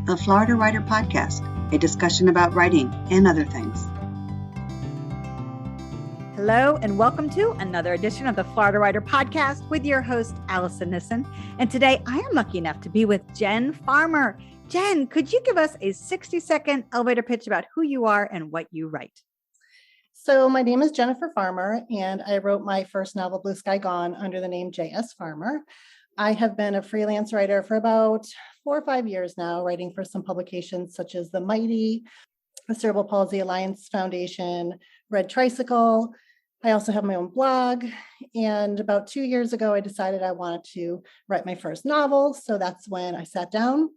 the Florida Writer Podcast, a discussion about writing and other things. Hello, and welcome to another edition of the Florida Writer Podcast with your host, Alison Nissen. And today I am lucky enough to be with Jen Farmer. Jen, could you give us a 60-second elevator pitch about who you are and what you write? So my name is Jennifer Farmer, and I wrote my first novel, Blue Sky Gone, under the name J.S. Farmer. I have been a freelance writer for about 4 or 5 years now, writing for some publications such as The Mighty, the Cerebral Palsy Alliance Foundation, Red Tricycle. I also have my own blog, and about 2 years ago, I decided I wanted to write my first novel. So that's when I sat down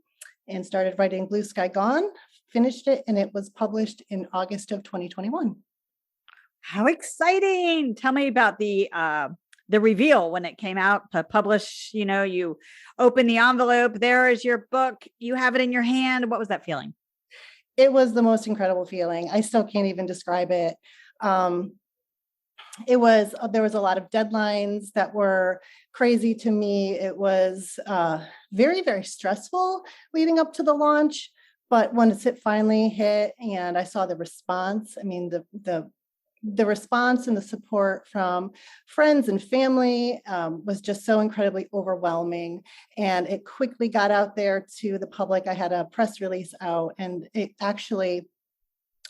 and started writing Blue Sky Gone, finished it, and it was published in August of 2021. How exciting! Tell me about the reveal when it came out to publish. You know, you open the envelope, there is your book, you have it in your hand. What was that feeling? It was the most incredible feeling. I still can't even describe it. There was a lot of deadlines that were crazy to me. It was very, very stressful leading up to the launch. But once it finally hit and I saw the response, I mean, the response and the support from friends and family was just so incredibly overwhelming. And it quickly got out there to the public. I had a press release out, and it actually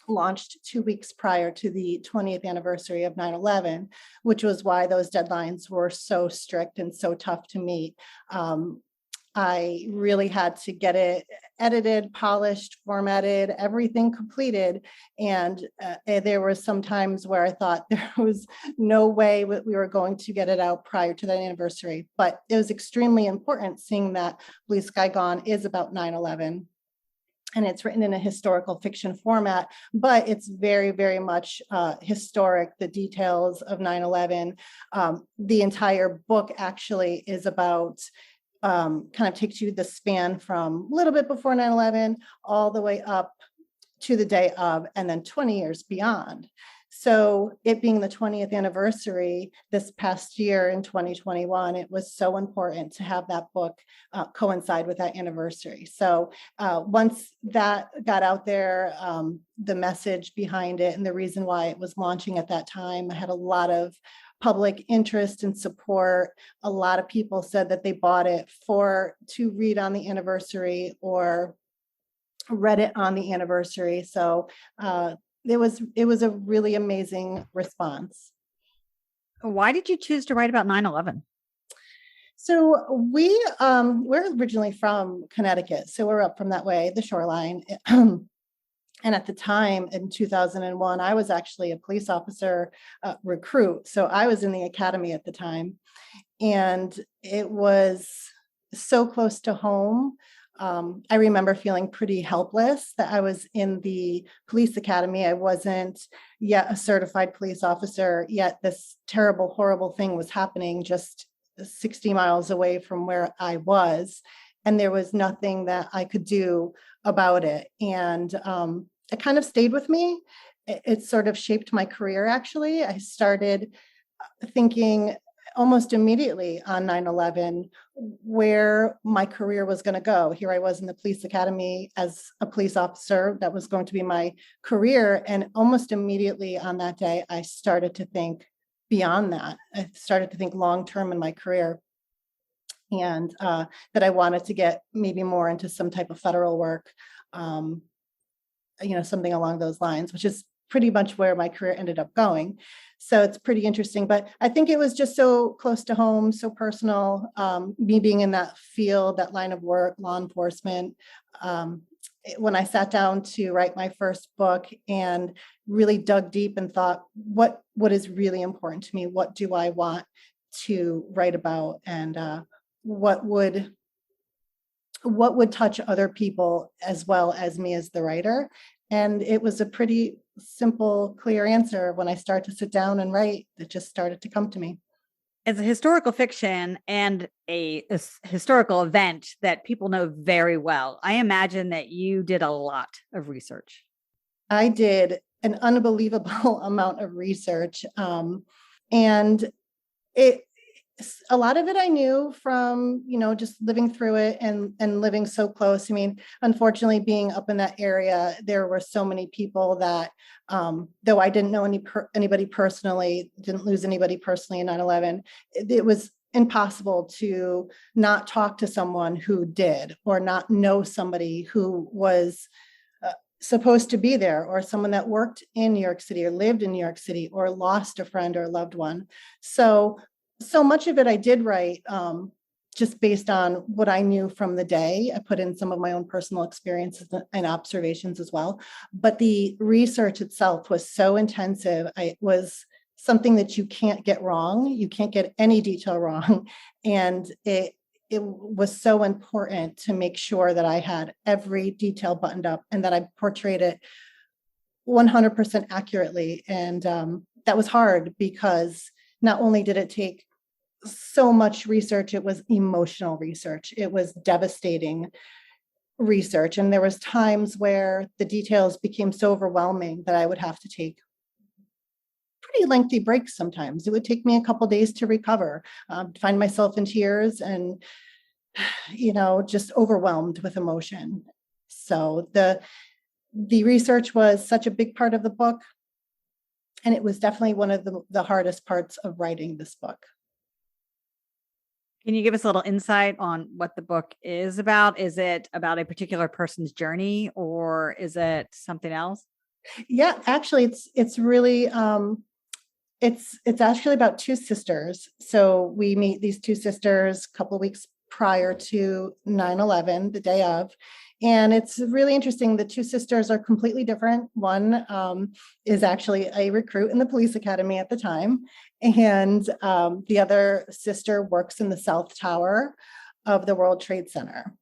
launched 2 weeks prior to the 20th anniversary of 9/11, which was why those deadlines were so strict and so tough to meet. I really had to get it edited, polished, formatted, everything completed. And there were some times where I thought there was no way we were going to get it out prior to that anniversary. But it was extremely important, seeing that Blue Sky Gone is about 9/11. And it's written in a historical fiction format, but it's very, very much historic, the details of 9/11. The entire book actually is about, kind of takes you the span from a little bit before 9/11 all the way up to the day of, and then 20 years beyond. So it being the 20th anniversary this past year in 2021, it was so important to have that book coincide with that anniversary. So once that got out there, the message behind it and the reason why it was launching at that time, I had a lot of public interest and support. A lot of people said that they bought it to read on the anniversary or read it on the anniversary. So it was a really amazing response. Why did you choose to write about 9/11? So we're originally from Connecticut, so we're up from that way, the shoreline. And at the time in 2001, I was actually a police officer recruit. So I was in the academy at the time, and it was so close to home. I remember feeling pretty helpless that I was in the police academy. I wasn't yet a certified police officer, yet this terrible, horrible thing was happening just 60 miles away from where I was. And there was nothing that I could do about it. And it kind of stayed with me. It sort of shaped my career, actually. I started thinking almost immediately on 9/11 where my career was going to go. Here I was in the police academy as a police officer. That was going to be my career. And almost immediately on that day, I started to think beyond that. I started to think long-term in my career, and that I wanted to get maybe more into some type of federal work, something along those lines, which is pretty much where my career ended up going. So it's pretty interesting, but I think it was just so close to home, so personal, me being in that field, that line of work, law enforcement. When I sat down to write my first book and really dug deep and thought, what is really important to me? What do I want to write about? And what would touch other people as well as me as the writer? And it was a pretty simple, clear answer. When I started to sit down and write, it just started to come to me. It's a historical fiction and a historical event that people know very well. I imagine that you did a lot of research. I did an unbelievable amount of research. And it A lot of it I knew from, just living through it and living so close. I mean, unfortunately, being up in that area, there were so many people that, though I didn't know anybody personally, didn't lose anybody personally in 9/11, it was impossible to not talk to someone who did, or not know somebody who was supposed to be there, or someone that worked in New York City or lived in New York City or lost a friend or a loved one. So much of it I did write just based on what I knew from the day. I put in some of my own personal experiences and observations as well. But the research itself was so intensive. It was something that you can't get wrong. You can't get any detail wrong. And it was so important to make sure that I had every detail buttoned up and that I portrayed it 100% accurately. And that was hard because not only did it take so much research, it was emotional research. It was devastating research. And there was times where the details became so overwhelming that I would have to take pretty lengthy breaks sometimes. It would take me a couple days to recover, find myself in tears and, just overwhelmed with emotion. So the research was such a big part of the book. And it was definitely one of the hardest parts of writing this book. Can you give us a little insight on what the book is about? Is it about a particular person's journey, or is it something else? Yeah, actually, it's really it's actually about two sisters. So we meet these two sisters a couple of weeks prior to 9/11, the day of. And it's really interesting. The two sisters are completely different. One is actually a recruit in the police academy at the time. And the other sister works in the South Tower of the World Trade Center.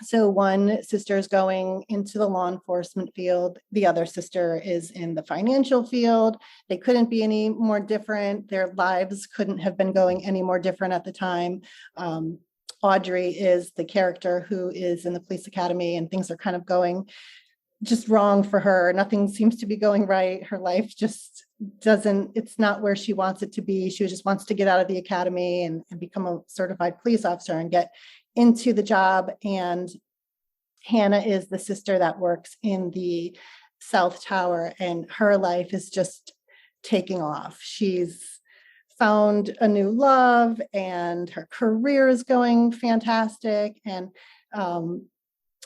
So one sister is going into the law enforcement field. The other sister is in the financial field. They couldn't be any more different. Their lives couldn't have been going any more different at the time. Audrey is the character who is in the police academy, and things are kind of going just wrong for her. Nothing seems to be going right. Her life just it's not where she wants it to be. She just wants to get out of the academy and become a certified police officer and get into the job. And Hannah is the sister that works in the South Tower, and her life is just taking off. She's found a new love and her career is going fantastic. And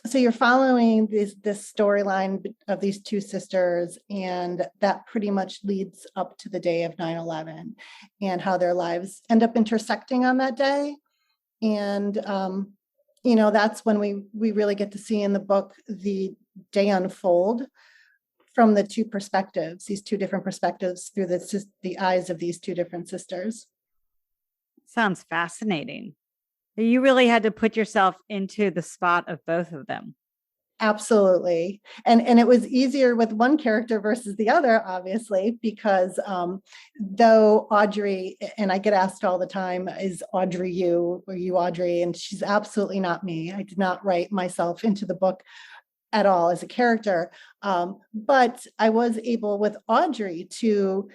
so you're following this storyline of these two sisters, and that pretty much leads up to the day of 9/11 and how their lives end up intersecting on that day. And that's when we really get to see in the book the day unfold from the two perspectives, these two different perspectives through the eyes of these two different sisters. Sounds fascinating. You really had to put yourself into the spot of both of them. Absolutely. And it was easier with one character versus the other, obviously, because though Audrey, and I get asked all the time, is Audrey you, or you Audrey? And she's absolutely not me. I did not write myself into the book at all as a character. But I was able with Audrey to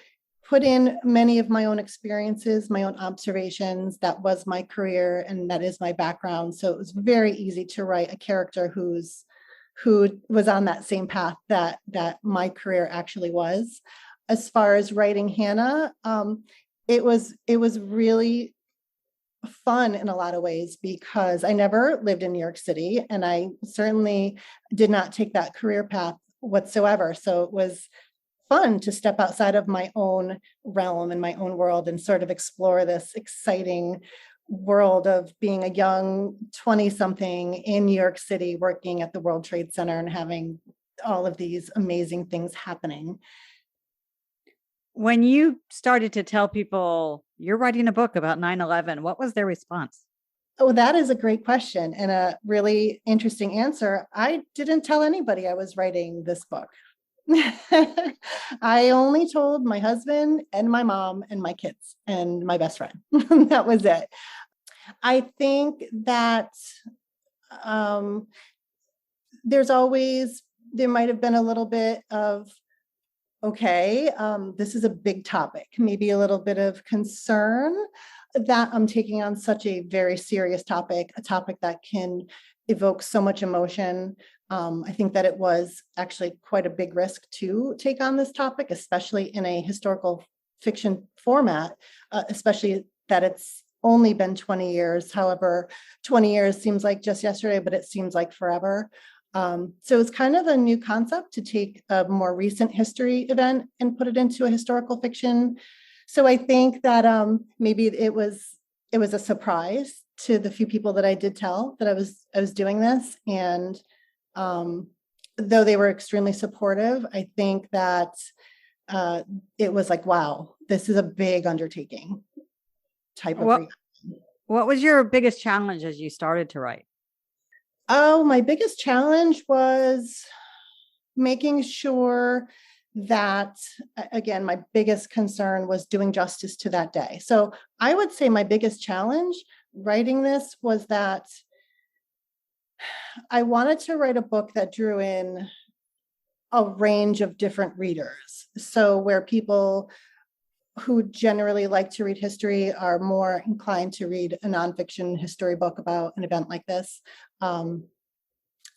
put in many of my own experiences, my own observations. That was my career and that is my background. So it was very easy to write a character who was on that same path that my career actually was. As far as writing Hannah, it was really fun in a lot of ways because I never lived in New York City and I certainly did not take that career path whatsoever. So it was fun to step outside of my own realm and my own world and sort of explore this exciting world of being a young 20-something in New York City working at the World Trade Center and having all of these amazing things happening. When you started to tell people you're writing a book about 9/11, what was their response? Oh, that is a great question and a really interesting answer. I didn't tell anybody I was writing this book. I only told my husband and my mom and my kids and my best friend. That was it. I think that there might have been a little bit of, okay, this is a big topic, maybe a little bit of concern. that I'm taking on such a very serious topic, a topic that can evoke so much emotion. I think that it was actually quite a big risk to take on this topic, especially in a historical fiction format, especially that it's only been 20 years. However, 20 years seems like just yesterday, but it seems like forever. So it's kind of a new concept to take a more recent history event and put it into a historical fiction. So I think that maybe it was a surprise to the few people that I did tell that I was doing this. And though they were extremely supportive, I think that it was like, wow, this is a big undertaking type of reaction. What was your biggest challenge as you started to write? Oh, my biggest challenge was making sure that, again, my biggest concern was doing justice to that day. So I would say my biggest challenge writing this was that I wanted to write a book that drew in a range of different readers. So where people who generally like to read history are more inclined to read a nonfiction history book about an event like this.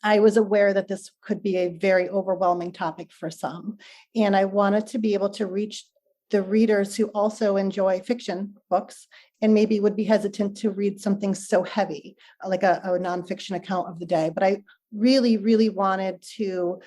I was aware that this could be a very overwhelming topic for some, and I wanted to be able to reach the readers who also enjoy fiction books and maybe would be hesitant to read something so heavy, like a nonfiction account of the day. But I really, really wanted to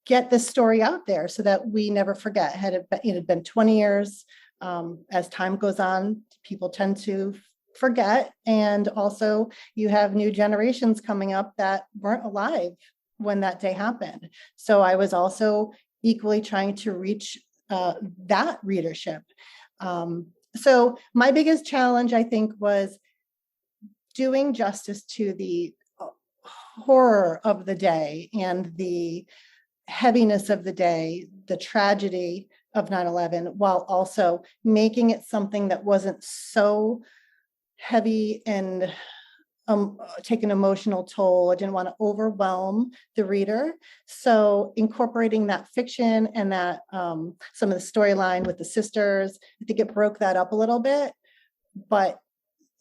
get this story out there so that we never forget. It had been 20 years. As time goes on, people tend to forget. And also you have new generations coming up that weren't alive when that day happened. So I was also equally trying to reach that readership. So my biggest challenge, I think, was doing justice to the horror of the day and the heaviness of the day, the tragedy of 9/11, while also making it something that wasn't so heavy and take an emotional toll. I didn't want to overwhelm the reader. So incorporating that fiction and that some of the storyline with the sisters, I think it broke that up a little bit, but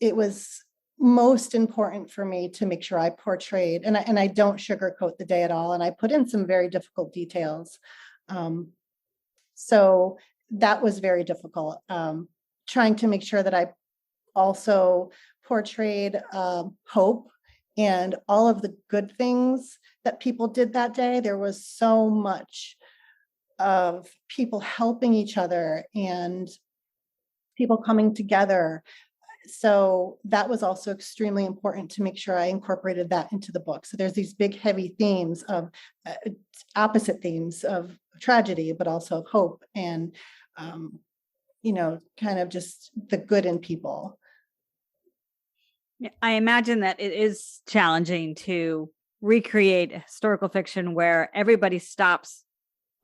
it was most important for me to make sure I portrayed, and I don't sugarcoat the day at all. And I put in some very difficult details. So that was very difficult. Trying to make sure that I also portrayed hope and all of the good things that people did that day. There was so much of people helping each other and people coming together. So that was also extremely important to make sure I incorporated that into the book. So there's these big, heavy themes of opposite themes of tragedy, but also of hope and, kind of just the good in people. I imagine that it is challenging to recreate historical fiction where everybody stops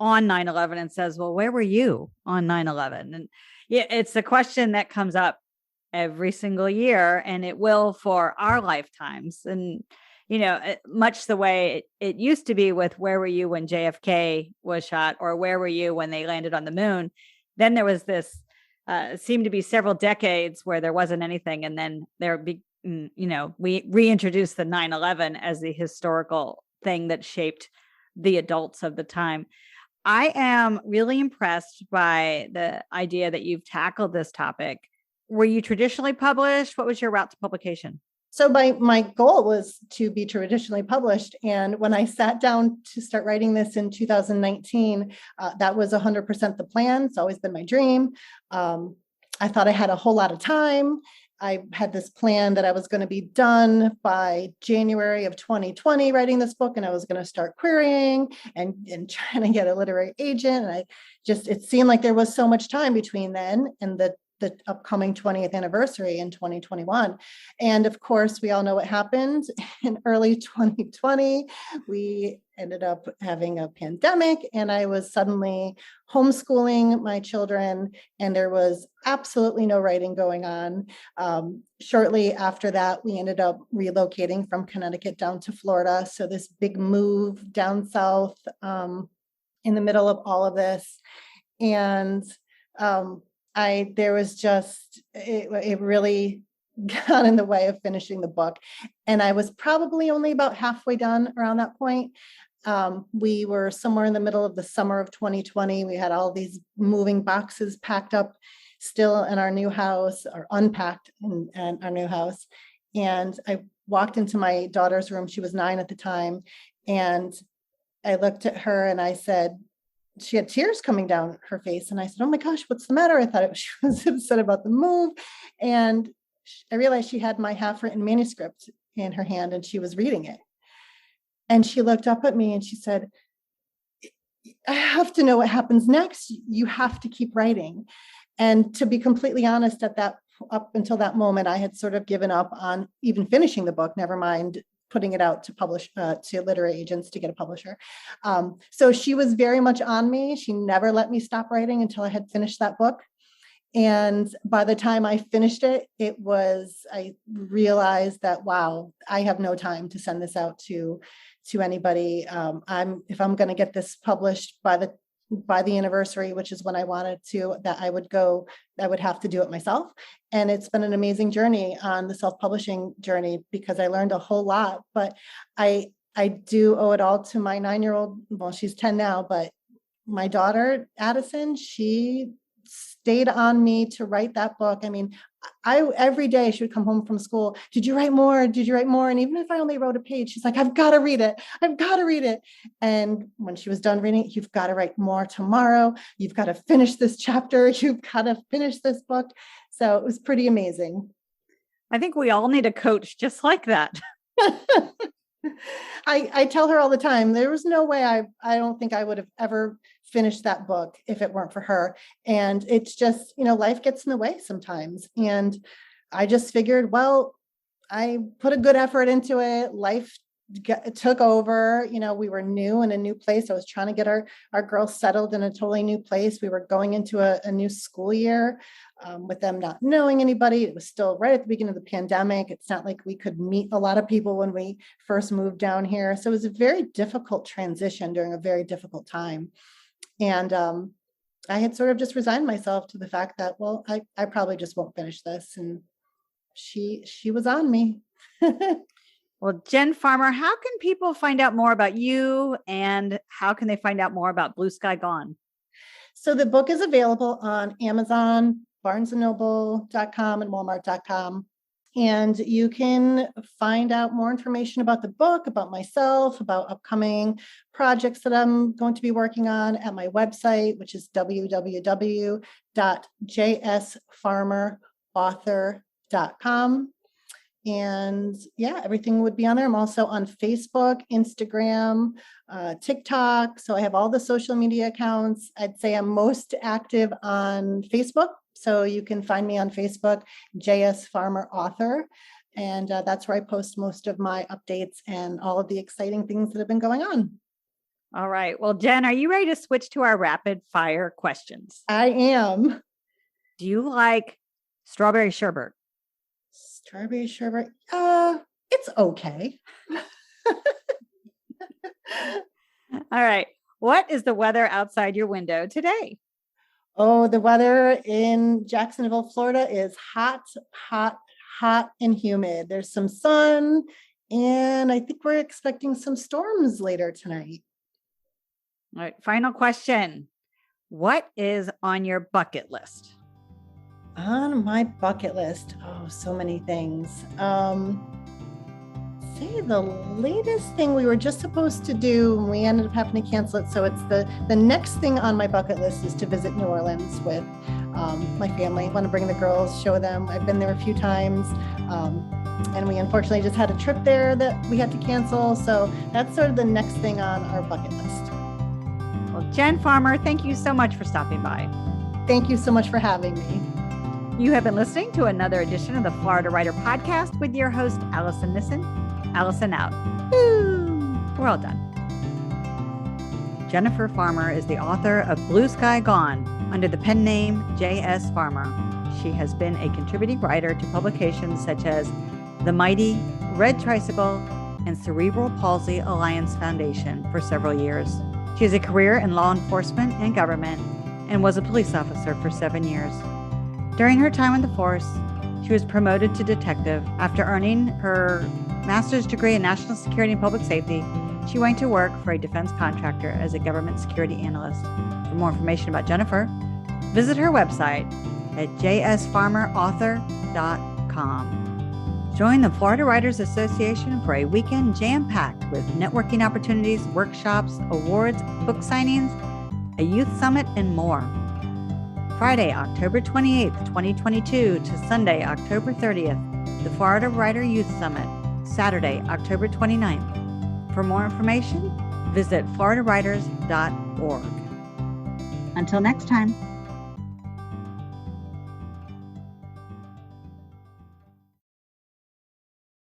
on 9/11 and says, well, where were you on 9/11? And yeah, it's a question that comes up every single year, and it will for our lifetimes. And, much the way it used to be with where were you when JFK was shot, or where were you when they landed on the moon? Then there was this, seemed to be several decades where there wasn't anything. And then we reintroduced the 9/11 as the historical thing that shaped the adults of the time. I am really impressed by the idea that you've tackled this topic. Were you traditionally published? What was your route to publication? So my goal was to be traditionally published. And when I sat down to start writing this in 2019, that was 100% the plan. It's always been my dream. I thought I had a whole lot of time. I had this plan that I was going to be done by January of 2020 writing this book, and I was going to start querying and trying to get a literary agent. And it seemed like there was so much time between then and the upcoming 20th anniversary in 2021. And of course, we all know what happened in early 2020. We ended up having a pandemic, and I was suddenly homeschooling my children, and there was absolutely no writing going on. Shortly after that, we ended up relocating from Connecticut down to Florida. So this big move down south in the middle of all of this. And there was just, it really got in the way of finishing the book. And I was probably only about halfway done around that point. We were somewhere in the middle of the summer of 2020. We had all these moving boxes packed up still in our new house, or unpacked in our new house. And I walked into my daughter's room. She was 9 at the time. And I looked at her and I said, she had tears coming down her face. And I said, oh my gosh, what's the matter? I thought she was upset about the move. And I realized she had my half-written manuscript in her hand and she was reading it. And she looked up at me and she said, I have to know what happens next. You have to keep writing. And to be completely honest, up until that moment, I had sort of given up on even finishing the book, never mind putting it out to publish to literary agents to get a publisher. So she was very much on me. She never let me stop writing until I had finished that book. And by the time I finished it, I realized that, wow, I have no time to send this out to anybody. If I'm going to get this published by the anniversary, which is when I wanted to, that I would have to do it myself. And it's been an amazing journey on the self-publishing journey because I learned a whole lot, but I do owe it all to my 9-year-old. Well, she's 10 now, but my daughter, Addison, she stayed on me to write that book. I mean, every day she would come home from school. Did you write more? Did you write more? And even if I only wrote a page, she's like, I've got to read it. I've got to read it. And when she was done reading it, you've got to write more tomorrow. You've got to finish this chapter. You've got to finish this book. So it was pretty amazing. I think we all need a coach just like that. I tell her all the time, there was no way I don't think I would have ever finished that book if it weren't for her. And it's just, life gets in the way sometimes. And I just figured, well, I put a good effort into it. Life took over. We were new in a new place. I was trying to get our girls settled in a totally new place. We were going into a new school year with them not knowing anybody. It was still right at the beginning of the pandemic. It's not like we could meet a lot of people when we first moved down here. So it was a very difficult transition during a very difficult time. And I had sort of just resigned myself to the fact that, well, I probably just won't finish this. And she was on me. Well, Jen Farmer, how can people find out more about you and how can they find out more about Blue Sky Gone? So the book is available on Amazon, BarnesandNoble.com and Walmart.com. And you can find out more information about the book, about myself, about upcoming projects that I'm going to be working on at my website, which is www.jsfarmerauthor.com. And yeah, everything would be on there. I'm also on Facebook, Instagram, TikTok. So I have all the social media accounts. I'd say I'm most active on Facebook. So you can find me on Facebook, JS Farmer Author. And that's where I post most of my updates and all of the exciting things that have been going on. All right. Well, Jen, are you ready to switch to our rapid fire questions? I am. Do you like strawberry sherbet? Strawberry sherbet? It's okay. All right. What is the weather outside your window today? Oh, the weather in Jacksonville, Florida is hot, hot, hot and humid. There's some sun, and I think we're expecting some storms later tonight. All right. Final question. What is on your bucket list? On my bucket list, oh, so many things. Say the latest thing we were just supposed to do, and we ended up having to cancel it. So it's the next thing on my bucket list is to visit New Orleans with my family. I want to bring the girls, show them. I've been there a few times, and we unfortunately just had a trip there that we had to cancel. So that's sort of the next thing on our bucket list. Well, Jen Farmer, thank you so much for stopping by. Thank you so much for having me. You have been listening to another edition of the Florida Writer Podcast with your host, Alison Nissen. Alison out. Woo! We're all done. Jennifer Farmer is the author of Blue Sky Gone under the pen name J.S. Farmer. She has been a contributing writer to publications such as The Mighty, Red Tricycle, and Cerebral Palsy Alliance Foundation for several years. She has a career in law enforcement and government and was a police officer for 7 years. During her time in the force, she was promoted to detective. After earning her master's degree in national security and public safety, she went to work for a defense contractor as a government security analyst. For more information about Jennifer, visit her website at jsfarmerauthor.com. Join the Florida Writers Association for a weekend jam-packed with networking opportunities, workshops, awards, book signings, a youth summit, and more. Friday, October 28th, 2022 to Sunday, October 30th, the Florida Writer Youth Summit, Saturday, October 29th. For more information, visit floridawriters.org. Until next time.